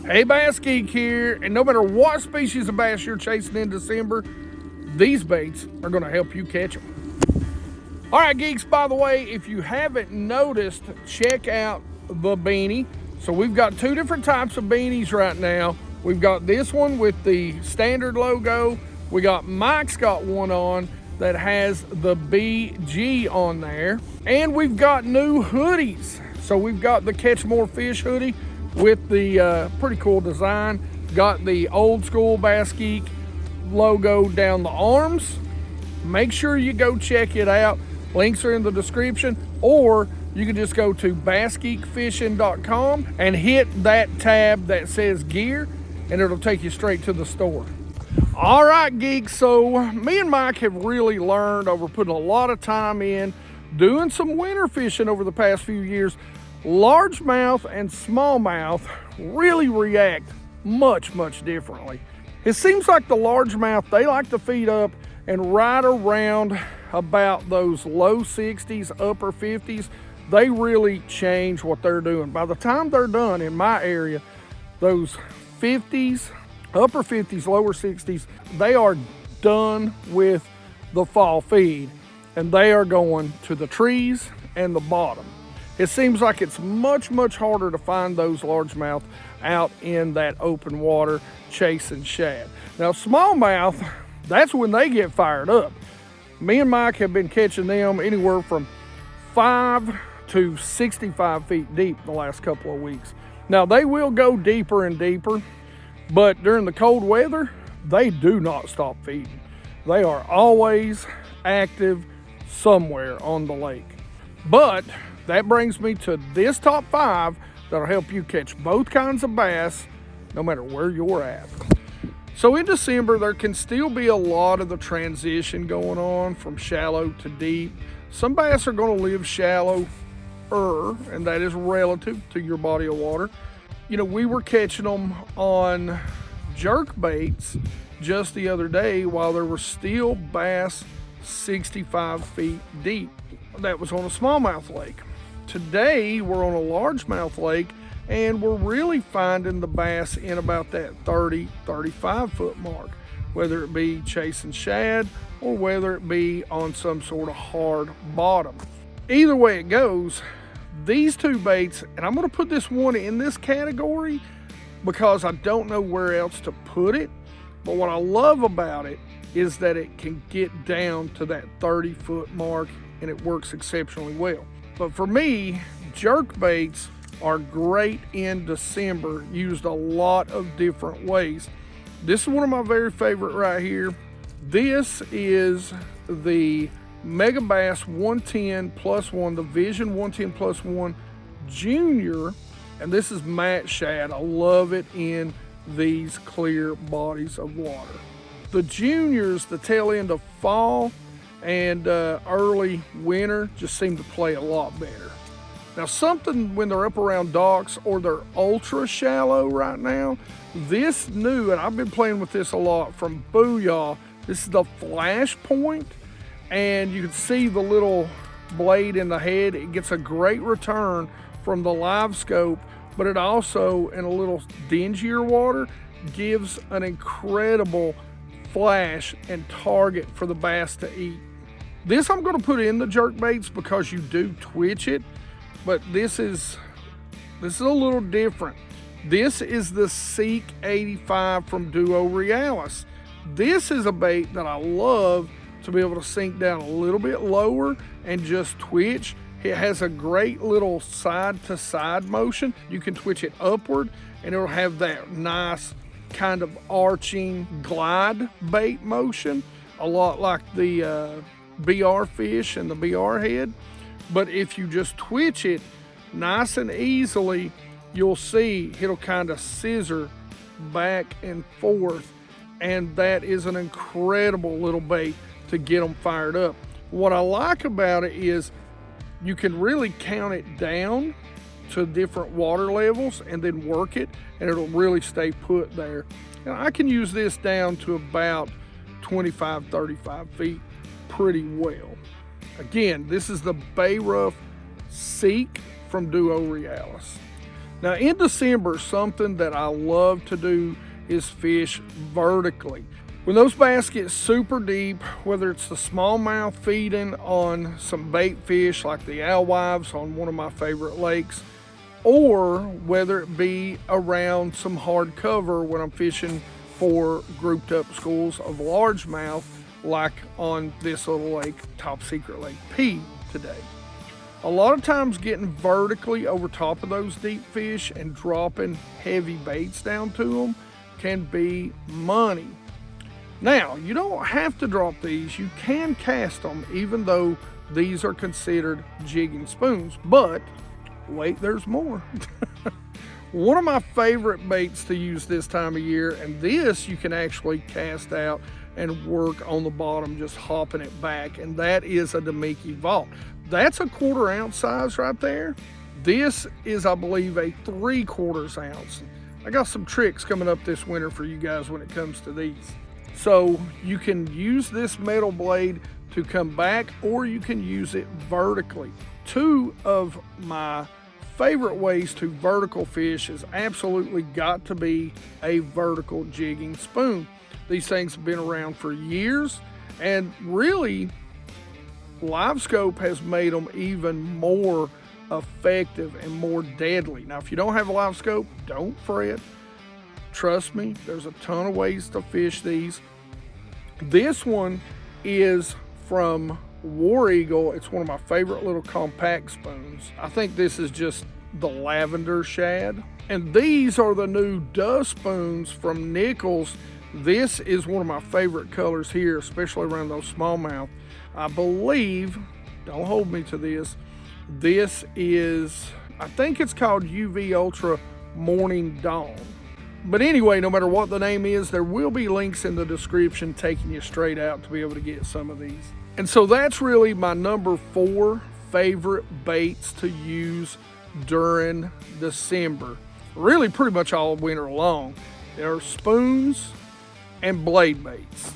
Hey, BassGeek here, and no matter what species of bass you're chasing in December, these baits are gonna help you catch them. All right, geeks, by the way, if you haven't noticed, check out the beanie. So we've got two different types of beanies right now. We've got this one with the standard logo. Mike's got one on that has the BG on there. And we've got new hoodies. So we've got the Catch More Fish hoodie with the pretty cool design. Got the old school BassGeek logo down the arms. Make sure you go check it out. Links are in the description, or you can just go to bassgeekfishing.com and hit that tab that says gear, and it'll take you straight to the store. All right, geeks, so me and Mike have really learned over putting a lot of time in doing some winter fishing over the past few years. Largemouth and smallmouth really react much differently. It seems like the largemouth, they like to feed up and right around about those low 60s, upper 50s. They really change what they're doing. By the time they're done in my area, those 50s, upper 50s, lower 60s, they are done with the fall feed and they are going to the trees and the bottom. It seems like it's much harder to find those largemouth out in that open water chasing shad. Now smallmouth, that's when they get fired up. Me and Mike have been catching them anywhere from 5 to 65 feet deep the last couple of weeks. Now they will go deeper and deeper, but during the cold weather, they do not stop feeding. They are always active somewhere on the lake. But that brings me to this top 5 that'll help you catch both kinds of bass no matter where you're at. So in December, there can still be a lot of the transition going on from shallow to deep. Some bass are going to live shallower, and that is relative to your body of water. You know, we were catching them on jerk baits just the other day while there were still bass 65 feet deep. That was on a smallmouth lake. Today, we're on a largemouth lake, and we're really finding the bass in about that 30, 35 foot mark, whether it be chasing shad or whether it be on some sort of hard bottom. Either way it goes, these two baits, and I'm going to put this one in this category because I don't know where else to put it, but what I love about it is that it can get down to that 30 foot mark and it works exceptionally well. But for me, jerk baits are great in December, used a lot of different ways. This is one of my very favorite right here. This is the Mega Bass 110 plus 1, the Vision 110 plus 1 Junior, and this is matte shad. I love it in these clear bodies of water. The Juniors, the tail end of fall and early winter, just seem to play a lot better. Now something when they're up around docks or they're ultra shallow right now, this new, and I've been playing with this a lot from Booyah, this is the Flash Point, and you can see the little blade in the head. It gets a great return from the live scope, but it also, in a little dingier water, gives an incredible flash and target for the bass to eat. This I'm going to put in the jerk baits because you do twitch it, but this is a little different. This is the Seek 85 from Duo Realis. This is a bait that I love to be able to sink down a little bit lower and just twitch. It has a great little side to side motion. You can twitch it upward and it'll have that nice kind of arching glide bait motion, a lot like the BR fish and the BR head. But if you just twitch it nice and easily, you'll see it'll kind of scissor back and forth, and that is an incredible little bait to get them fired up. What I like about it is you can really count it down to different water levels and then work it, and it'll really stay put there. And I can use this down to about 25, 35 feet pretty well. Again, this is the Bay Rough Seek from Duo Realis. Now in December, something that I love to do is fish vertically. When those bass get super deep, whether it's the smallmouth feeding on some bait fish like the alewives on one of my favorite lakes, or whether it be around some hard cover when I'm fishing for grouped up schools of largemouth like on this little lake, Top Secret Lake P today. A lot of times getting vertically over top of those deep fish and dropping heavy baits down to them can be money. Now, you don't have to drop these. You can cast them, even though these are considered jigging spoons. But wait, there's more. One of my favorite baits to use this time of year, and this you can actually cast out and work on the bottom, just hopping it back, and that is a Damiki Vault. That's a 1/4 ounce size right there. This is, I believe, a 3/4 ounce. I got some tricks coming up this winter for you guys when it comes to these. So you can use this metal blade to come back, or you can use it vertically. Two of my favorite ways to vertical fish is absolutely got to be a vertical jigging spoon. These things have been around for years, and really Live Scope has made them even more effective and more deadly. Now, if you don't have a Live Scope, don't fret. Trust me, there's a ton of ways to fish these. This one is from War Eagle. It's one of my favorite little compact spoons. I think this is just the lavender shad. And these are the new dust spoons from Nichols. This is one of my favorite colors here, especially around those smallmouth. I believe, don't hold me to this, this is, I think it's called UV Ultra Morning Dawn. But anyway, no matter what the name is, there will be links in the description taking you straight out to be able to get some of these. And so that's really my number 4 favorite baits to use during December. Really pretty much all winter long. There are spoons and blade baits.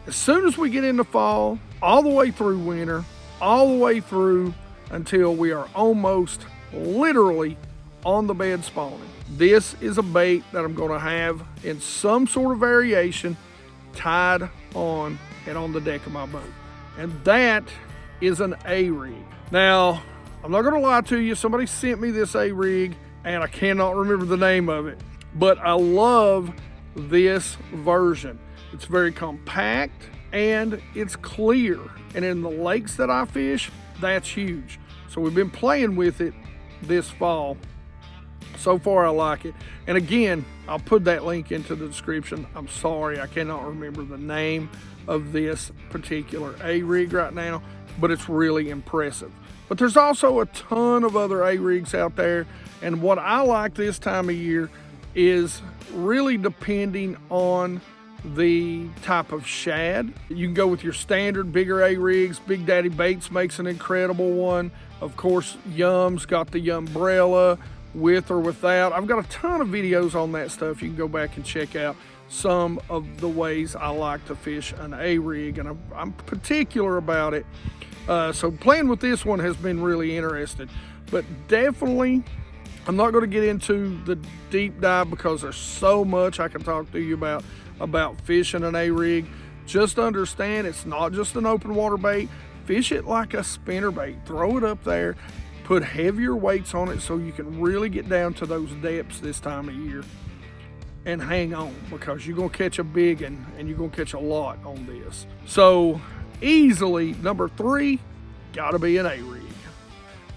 As soon as we get into fall, all the way through winter, all the way through until we are almost literally on the bed spawning, this is a bait that I'm going to have in some sort of variation tied on and on the deck of my boat. And that is an A-rig. Now, I'm not going to lie to you. Somebody sent me this A-rig and I cannot remember the name of it. But I love this version. It's very compact and it's clear. And in the lakes that I fish, that's huge. So we've been playing with it this fall. So far, I like it. And again, I'll put that link into the description. I'm sorry, I cannot remember the name of this particular A-rig right now, but it's really impressive. But there's also a ton of other A-rigs out there. And what I like this time of year is really depending on the type of shad. You can go with your standard bigger A-rigs. Big Daddy Baits makes an incredible one. Of course, Yum's got the Umbrella, with or without. I've got a ton of videos on that stuff. You can go back and check out some of the ways I like to fish an A-rig, and I'm particular about it. So playing with this one has been really interesting. But definitely, I'm not going to get into the deep dive because there's so much I can talk to you about fishing an A-rig. Just understand it's not just an open water bait. Fish it like a spinner bait. Throw it up there. Put heavier weights on it so you can really get down to those depths this time of year. And hang on, because you're going to catch a big one and you're going to catch a lot on this. So easily, number 3, got to be an A-rig.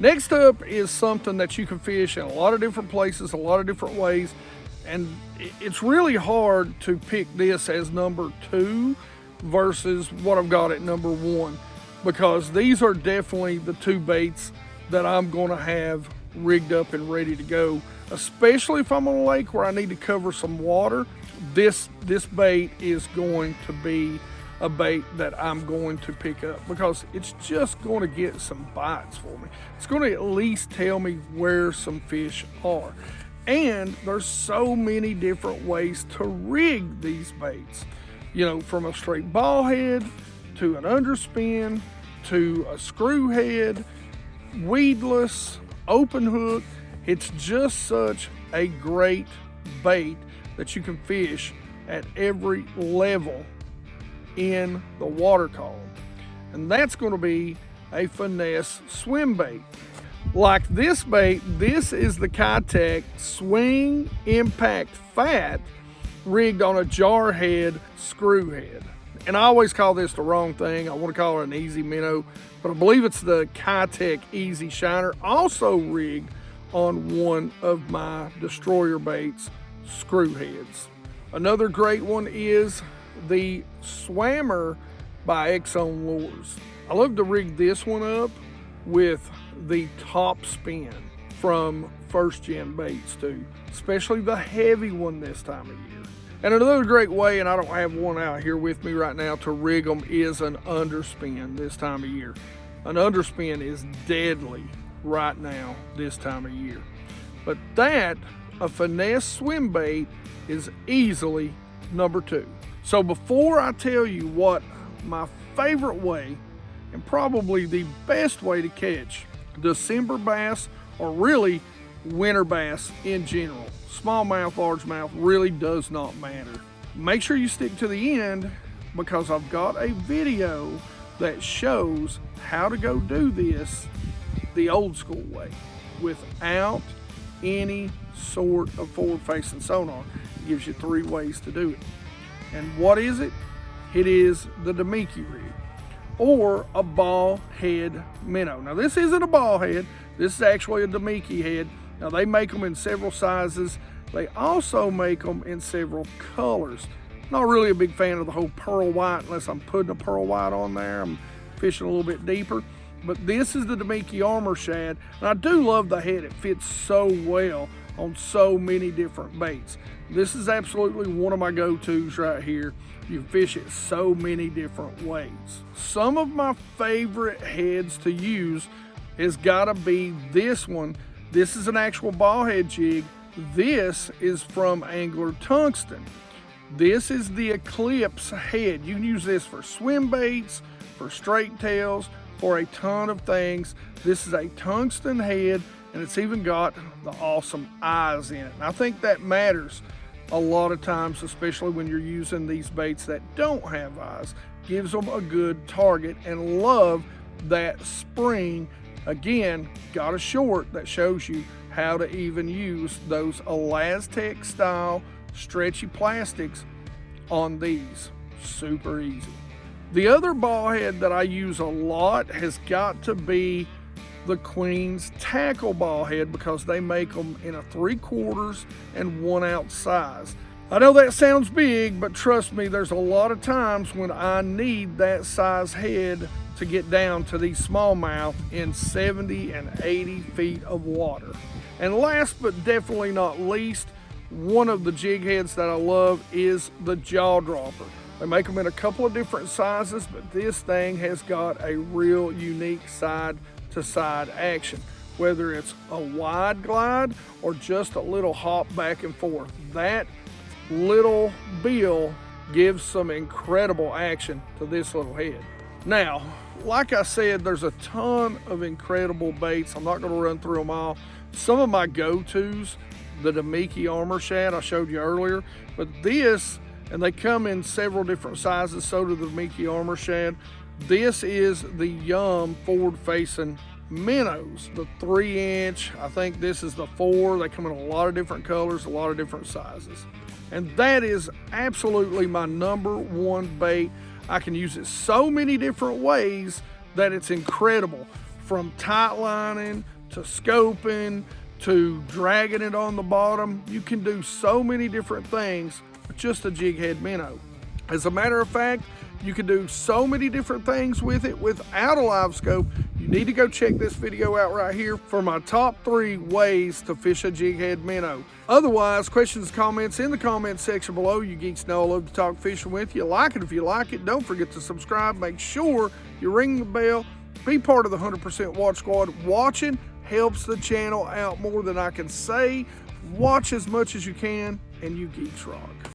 Next up is something that you can fish in a lot of different places, a lot of different ways. And it's really hard to pick this as number 2 versus what I've got at number 1. Because these are definitely the 2 baits that I'm going to have rigged up and ready to go, especially if I'm on a lake where I need to cover some water. This bait is going to be a bait that I'm going to pick up because it's just going to get some bites for me. It's going to at least tell me where some fish are. And there's so many different ways to rig these baits. You know, from a straight ball head to an underspin to a screw head, weedless, open hook. It's just such a great bait that you can fish at every level in the water column. And that's going to be a finesse swim bait. Like this bait, this is the Kitech Swing Impact Fat rigged on a jar head screw head. And I always call this the wrong thing. I want to call it an easy minnow, but I believe it's the Kitech Easy Shiner, also rigged on one of my destroyer baits screw heads. Another great one is the Swammer by Exxon Lures. I love to rig this one up with the Top Spin from First Gen Baits too, especially the heavy one this time of year. And another great way, and I don't have one out here with me right now to rig them, is an underspin this time of year. An underspin is deadly right now this time of year. But that, a finesse swim bait, is easily number 2. So before I tell you what my favorite way, and probably the best way to catch December bass, or really winter bass in general, smallmouth, largemouth, really does not matter. Make sure you stick to the end, because I've got a video that shows how to go do this the old school way without any sort of forward-facing sonar. It gives you 3 ways to do it. And what is it? It is the Demiki rig, or a ball head minnow. Now this isn't a ball head, this is actually a Demiki head. Now they make them in several sizes. They also make them in several colors. Not really a big fan of the whole pearl white unless I'm putting a pearl white on there. I'm fishing a little bit deeper. But this is the Demiki Armor Shad, and I do love the head. It fits so well on so many different baits. This is absolutely one of my go-tos right here. You fish it so many different ways. Some of my favorite heads to use has got to be this one. This is an actual ball head jig. This is from Angler Tungsten. This is the Eclipse head. You can use this for swim baits, for straight tails, for a ton of things. This is a tungsten head, and it's even got the awesome eyes in it. And I think that matters a lot of times, especially when you're using these baits that don't have eyes. Gives them a good target, and love that spring. Again, got a short that shows you how to even use those Elastec style stretchy plastics on these. Super easy. The other ball head that I use a lot has got to be the Queen's Tackle ball head, because they make them in a 3/4 and 1 ounce size. I know that sounds big, but trust me, there's a lot of times when I need that size head to get down to these smallmouth in 70 and 80 feet of water. And last but definitely not least, one of the jig heads that I love is the Jaw Dropper. They make them in a couple of different sizes, but this thing has got a real unique side-to-side action. Whether it's a wide glide or just a little hop back and forth, that little bill gives some incredible action to this little head. Now, like I said, there's a ton of incredible baits. I'm not going to run through them all. Some of my go-tos, the Demiki Armor Shad I showed you earlier, but this, and they come in several different sizes, so do the Demiki Armor Shad. This is the Yum forward-facing minnows, the 3-inch. I think this is the 4. They come in a lot of different colors, a lot of different sizes. And that is absolutely my number 1 bait. I can use it so many different ways that it's incredible. From tight lining to scoping to dragging it on the bottom. You can do so many different things with just a jig head minnow. As a matter of fact, you can do so many different things with it without a live scope. You need to go check this video out right here for my top 3 ways to fish a jig head minnow. Otherwise, questions, comments in the comment section below. You geeks know I love to talk fishing with you. Like it if you like it. Don't forget to subscribe. Make sure you ring the bell. Be part of the 100% Watch Squad. Watching helps the channel out more than I can say. Watch as much as you can, and you geeks rock.